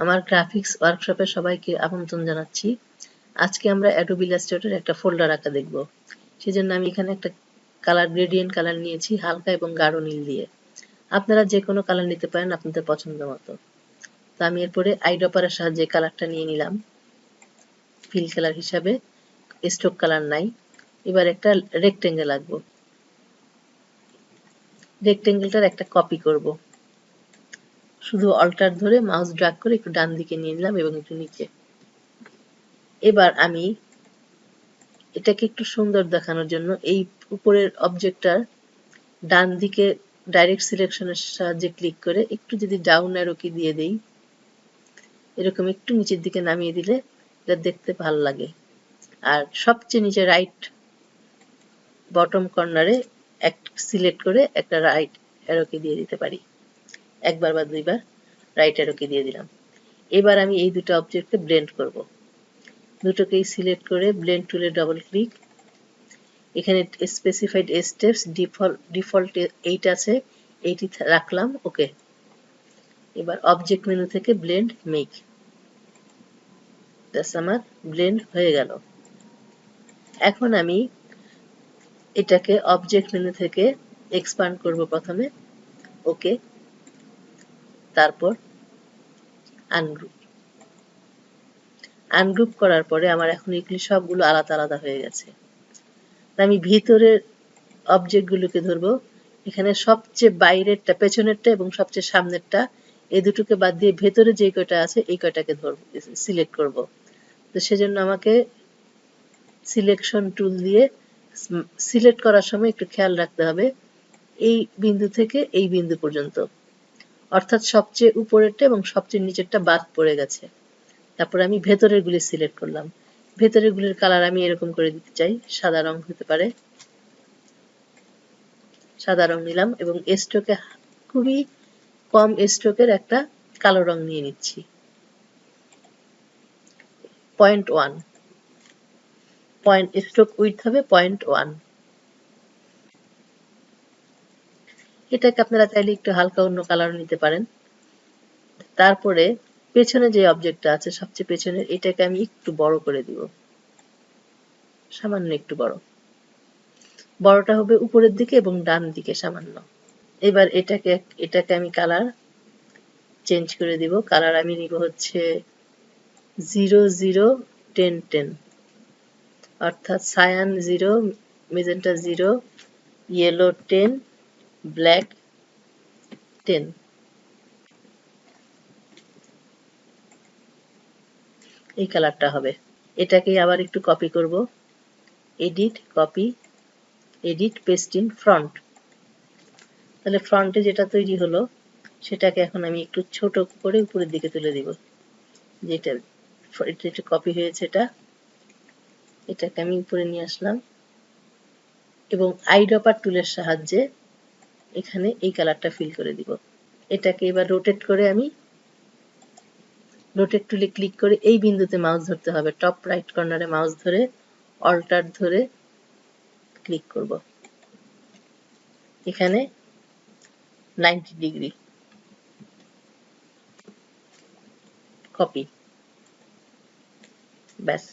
আমার গ্রাফিক্স ওয়ার্কশপে সবাইকে আমন্ত্রণ জানাচ্ছি। আজকে আমরা Adobe Illustrator একটা ফোল্ডার আঁকা দেখব। সেজন্য আমি এখানে একটা কালার গ্রেডিয়েন্ট কালার নিয়েছি হালকা এবং গাঢ় নীল দিয়ে। আপনারা যে কোনো কালার নিতে পারেন আপনাদের পছন্দ মতো। তো আমি এরপরে আইড্রপারের সাহায্যে কালারটা নিয়ে নিলাম ফিল কালার হিসাবে, স্ট্রোক কালার নাই। এবার একটা রেক্টেঙ্গেল আঁকবো। রেক্টেঙ্গেলটার একটা কপি করব। শুধু অল্টার ধরে মাউস ড্র্যাগ করে একটু ডান দিকে নিয়ে নিলাম এবং একটু নিচে। এবার আমি এটাকে একটু সুন্দর দেখানোর জন্য এই উপরের অবজেক্টটার ডান দিকে ডাইরেক্ট সিলেকশনের সাহায্যে ক্লিক করে একটু যদি ডাউন অ্যারো কি দিয়ে দেই, এরকম একটু নিচের দিকে নামিয়ে দিলে এটা দেখতে ভালো লাগে। আর সবচেয়ে নিচে রাইট বটম কর্নারে সিলেক্ট করে একটা রাইট অ্যারো কি দিয়ে দিতে পারি। একবার বা দুইবার রাইট অ্যারো কি দিয়ে দিলাম। এবার আমি এই দুটো অবজেক্টকে ব্লেন্ড করব। দুটোকেই সিলেক্ট করে ব্লেন্ড টুলে ডবল ক্লিক। এখানে স্পেসিফাইড স্টেপস ডিফল্ট 8 আছে, এইটি রাখলাম, ওকে। এবার অবজেক্ট মেনু থেকে ব্লেন্ড মেক, ব্যাস আমার ব্লেন্ড হয়ে গেল। এখন আমি এটাকে অবজেক্ট মেনু থেকে এক্সপান্ড করব প্রথমে, ওকে, তারপর আনগ্রুপ। আনগ্রুপ করার পরে আমার এখন এগুলি সবগুলো আলাদা আলাদা হয়ে গেছে। আমি ভিতরের অবজেক্টগুলোকে ধরবো। এখানে সবচেয়ে বাইরেরটা, পেছনেরটা এবং সবচেয়ে সামনেরটা, এই দুটোকে বাদ দিয়ে ভেতরে যে কয়টা আছে এই কয়টাকে ধরবো, সিলেক্ট করব। তো সেজন্য আমাকে সিলেকশন টুল দিয়ে সিলেক্ট করার সময় একটু খেয়াল রাখতে হবে এই বিন্দু থেকে এই বিন্দু পর্যন্ত, অর্থাৎ সবচেয়ে উপরেরটা এবং সবচেয়ে নিচেরটা বাদ পড়ে গেছে। তারপর আমি ভেতরের গুলি সিলেক্ট করলাম। ভেতরের গুলির কালার আমি এরকম করে দিতে চাই, সাদা রং হতে পারে, সাদা রং নিলাম এবং স্ট্রোকে খুবই কম স্ট্রোকের একটা কালো রং নিয়ে নিচ্ছি, 0.1 পয়েন্ট, স্ট্রোক উইডথ হবে 0.1। এটাকে আপনারা চাইলে একটু হালকা অন্য কালার নিতে পারেন। তারপরে পেছনে যে অবজেক্টটা আছে সবচেয়ে পেছনের, এটাকে আমি একটু বড় করে দিব, সামান্য একটু বড়। বড়টা হবে উপরের দিকে এবং ডান দিকে সামান্য। এবার এটাকে আমি কালার চেঞ্জ করে দিব। কালার আমি নিব হচ্ছে 001010, অর্থাৎ সায়ান 0, মেজেন্টা 0, ইয়েলো 10, ব্ল্যাক 10। এই কালারটা হবে। এটাকে আবার একটু কপি করব, edit, copy, edit, paste in front. তাহলে ফ্রন্টে যেটা তৈরি হলো সেটাকে এখন আমি একটু ছোট করে উপরের দিকে তুলে দিব। যেটা একটু কপি হয়েছে এটাকে আমি উপরে নিয়ে আসলাম এবং আইড্রপার টুলের সাহায্যে এখানে এই কালারটা ফিল করে দিব। এটাকে এবার রোটেট করে আমি রোটেট টুলে ক্লিক করে এই বিন্দুতে মাউস ধরতে হবে, টপ রাইট কর্নারে মাউস ধরে অল্টার ধরে ক্লিক করব। এখানে 90 ডিগ্রি, কপি, ব্যাস।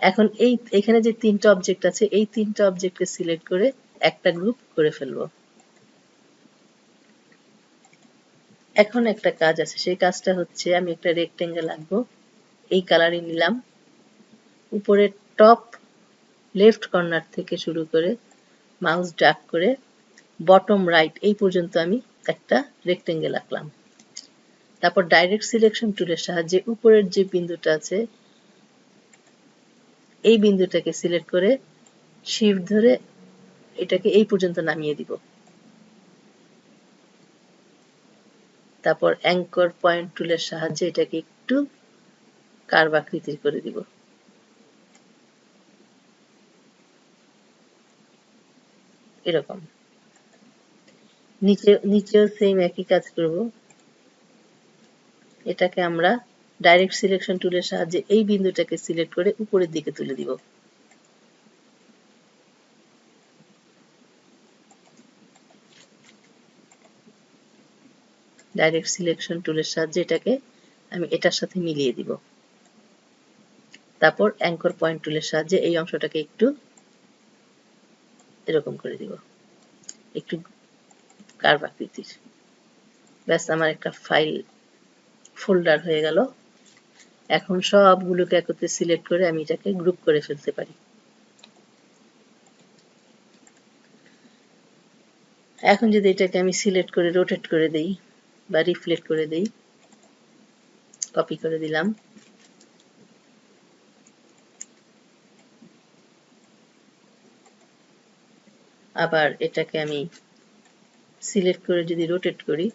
এখন এখানে যে তিনটা অবজেক্ট আছে এই তিনটা অবজেক্টকে সিলেক্ট করে একটা গ্রুপ করে ফেলবো। এখন একটা কাজ আছে, সেই কাজটা হচ্ছে আমি একটা রেক্টেঙ্গেল আঁকবো। এই কালারই নিলাম, উপরে টপ লেফট কর্নার থেকে শুরু করে মাউস ড্র্যাগ করে বটম রাইট এই পর্যন্ত আমি একটা রেক্টেঙ্গেল আঁকলাম। তারপর ডাইরেক্ট সিলেকশন টুলের সাহায্যে উপরের যে বিন্দুটা আছে এই বিন্দুটাকে সিলেক্ট করে শিফট ধরে এটাকে এই পর্যন্ত নামিয়ে দিব। তারপর অ্যাঙ্কর পয়েন্ট টুলের সাহায্যে এটাকে একটু কার্ভ আকৃতির করে দিব। এরকম নিচেও সেম একই কাজ করব। এটাকে আমরা ডাইরেক্ট সিলেকশন টুলের সাহায্যে এই বিন্দুটাকে সিলেক্ট করে উপরের দিকে তুলে দিব। ডাইরেক্ট সিলেকশন টুলের সাহায্যে এটাকে আমি এটার সাথে মিলিয়ে দিব। তারপর অ্যাঙ্কর পয়েন্ট টুলের সাহায্যে এই অংশটাকে একটু এরকম করে দিব, একটু কার্ভ আকৃতির। ব্যাস, আমার একটা ফাইল ফোল্ডার হয়ে গেল। এখন সবগুলোকে একত্রে সিলেক্ট করে আমি এটাকে গ্রুপ করে ফেলতে পারি। এখন যদি এটাকে আমি সিলেক্ট করে রোটেট করে দেই বা রিফ্লেক্ট করে দেই, কপি করে দিলাম, আবার এটাকে আমি সিলেক্ট করে যদি রোটেট করি,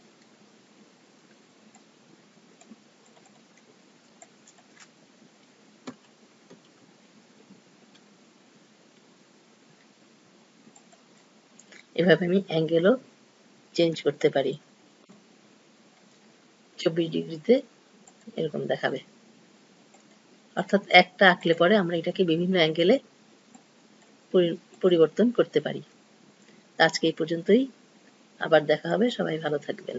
এভাবে আমি অ্যাঙ্গেলও চেঞ্জ করতে পারি। 24 ডিগ্রিতে এরকম দেখাবে। অর্থাৎ একটা আঁকলে পরে আমরা এটাকে বিভিন্ন অ্যাঙ্গেলে পরিবর্তন করতে পারি। আজকে এই পর্যন্তই, আবার দেখা হবে। সবাই ভালো থাকবেন।